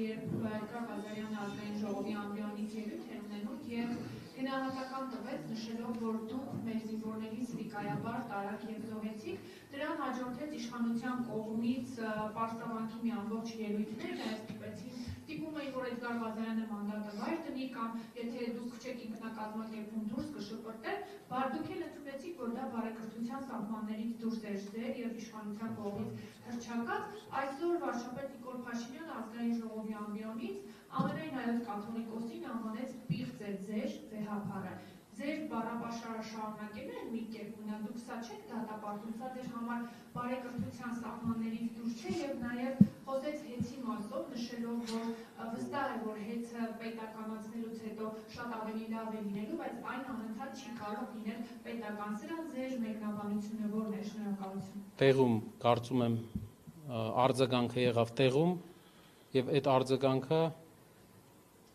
երբ Էդգար Ղազարյանը ազգային ժողովի ամբիոնից ելույթ էր ունենում եւ գնահատական տվեց, նշելով, որ դուք մեր զինվորներին սրիկայաբար տարաք եւ զոհեցիք, դրան հաջորդեց իշխանության կողմից պարսավանքի մի ամբողջ ելույթներ, նաեւ ստիպում էին, որ Էդգար Ղազարյանը մանդատը վայր դնի կամ եթե դուք չեք ինքնակազմակերպում դուրս կշպրտել, դուք էլ ընդունեցիք, որ դա բարեկրթության սահմաններից դուրս էր ձեր եւ իշխանության կողմից հռչակած, այսօր վարչապետ Նիկոլ Փաշինյանը ազգային ժողովի ամբիոնից ամենայն հայոց կաթողիկոսին անվանեց պիղծ է ձեր վեհափառը։ Ձեր բառապաշարը շարունակելու են մի կերպ ունենալ, դուք սա չեք դատապարտում, սա ձեր համար բարեկրթության սահմաններից դուրս չէ եւ նաեւ խոսեց հեծի մասով, նշելով, որ վստահ է, որ հեծը պետականացնելուց հետո շատ ավելի լավ է լինելու, բայց այն անընդհատ չի կարող լինել պետական։ Սրա ձեր մեկնաբանությունը ո՞րն է? Շնորհակալություն։ Տեղում կարծում եմ արձագանքը եղավ տեղում եւ այդ արձագանքը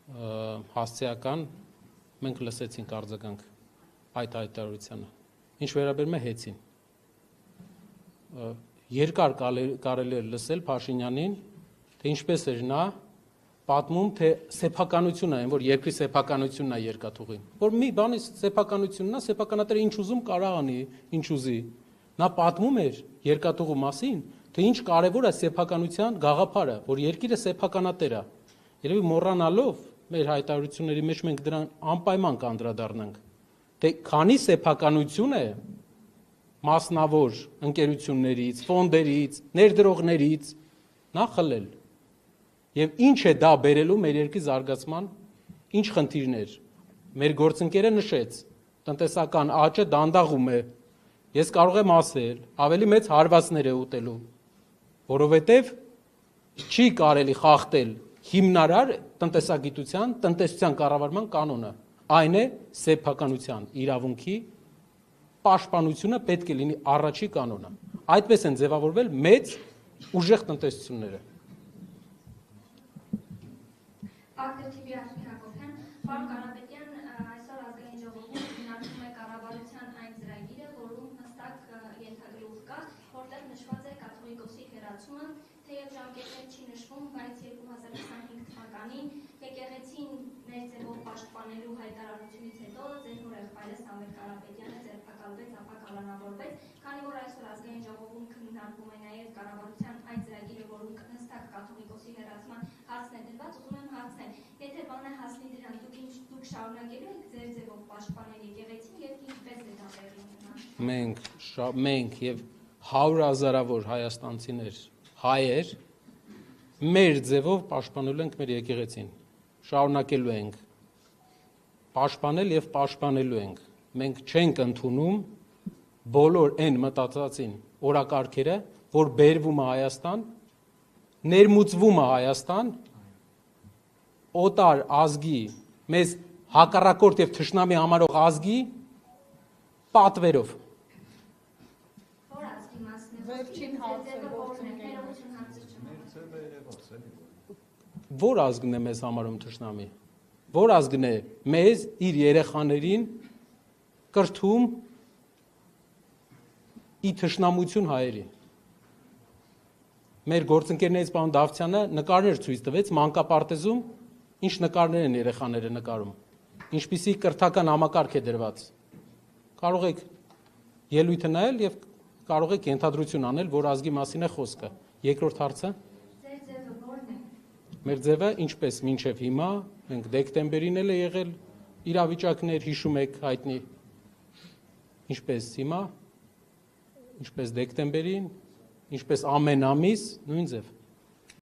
հասցեական մենք լսեցինք արձագանք այդ հայտարարությանը։ Ինչ վերաբերում է հեծին։ Երկար կարելի է լսել Փաշինյանին, թե ինչպես էր նա պատմում, թե սեփականությունն է, որ երկրի սեփականությունն է երկաթուղին։ Որ մի բանի սեփականությունն է, սեփականատերը ինչ ուզում կարող անի, ինչ ուզի։ Նա պատմում էր երկաթուղու մասին, թե ինչ կարևոր է սեփականության գաղափարը, որ երկիրը սեփականատեր է։ Երևի մոռանալով մեր հայտարարությունների մեջ մենք դրան անպայման կանդրադառնանք, թե քանի սեփականություն է մասնավոր ընկերություններից, ֆոնդերից, ներդրողներից նա խլել եւ ինչ է դա բերելու մեր երկրի զարգացման, ինչ խնդիրներ։ Մեր գործընկերը նշեց, տնտեսական աճը դանդաղում է։ Ես կարող եմ ասել, ավելի մեծ հարվածներ է ուտելու, որովհետեւ չի կարելի խախտել հիմնարար տնտեսագիտության, տնտեսության կառավարման կանոնը, այն է սեփականության իրավունքի պաշտպանությունը պետք է լինի առաջի կանոնը։ Այդպես են ձևավորվել մեծ ուժեղ տնտեսությունները։ Ակտիվի Հակոբյան, պարոն Կարապետյան, այսօր ազգային ժողովում քննարկվում է կառավարության այն ծրագիրը, որում հստակ ենթագրուղ կա, որտեղ նշված է կաթողիկոսի հեռացումը, թեև ժամկետներ չի նշվում, բայց 2025 թվականին եկեղեցին մեր ձևով պաշտպանելու հայտարարությունից հետո ձեր հորեղբայրը Սամվել Կարապետյանը ձերբակալվեց, ապա կալանավորվեց, քանի որ այսօր ազգային ժողովում քննարկվում է նաև կառավարության այն ծրագիրը, որում հստակ կաթողիկոսի հեռացման հարցն է դրված, ուզում եմ հարցնել, եթե բանը հասնի դրան, դուք շարունակելու եք ձեր ձևով պաշտպանել եկեղեցին եւ ինչպես է դա տեղի ունենա։ Մենք եւ 100,000-ավոր հայաստանցիներ, հայեր մեր ձևով պաշտպանելու ենք մեր եկեղեցին, շարունակելու ենք պաշտպանել եւ պաշտպանելու ենք։ Մենք չենք ընդունում բոլոր այն մտածածին օրակարգերը, որ բերվում է Հայաստան, ներմուծվում է Հայաստան, օտար ազգի, մեզ հակառակորդ եւ թշնամի համարող ազգի պատվերով։ Որ ազգի մասն է։ Վերջին հարցը Որ ազգն է մեզ համարում թշնամի։ Որ ազգն է մեզ իր երեխաներին կրթում ի թշնամություն հայերի։ Մեր գործընկերներից պարոն Դավթյանը նկարներ ցույց տվեց մանկապարտեզում, ինչ նկարներ են երեխաները նկարում, ինչպիսի կրթական համակարգ է դրված։ Կարող եք ելույթը նայել եւ կարող եք ենթադրություն անել, որ ազգի մասին է խոսքը։ Երկրորդ հարցը։ Ձեր ձևը ո՞րն է։ Մեր ձևը ինչպես մինչև հիմա, մենք դեկտեմբերին էլ է եղել իրավիճակներ, հիշում եք հայտնի, ինչպես հիմա, ինչպես դեկտեմբերին, ինչպես ամեն ամիս, նույն ձև։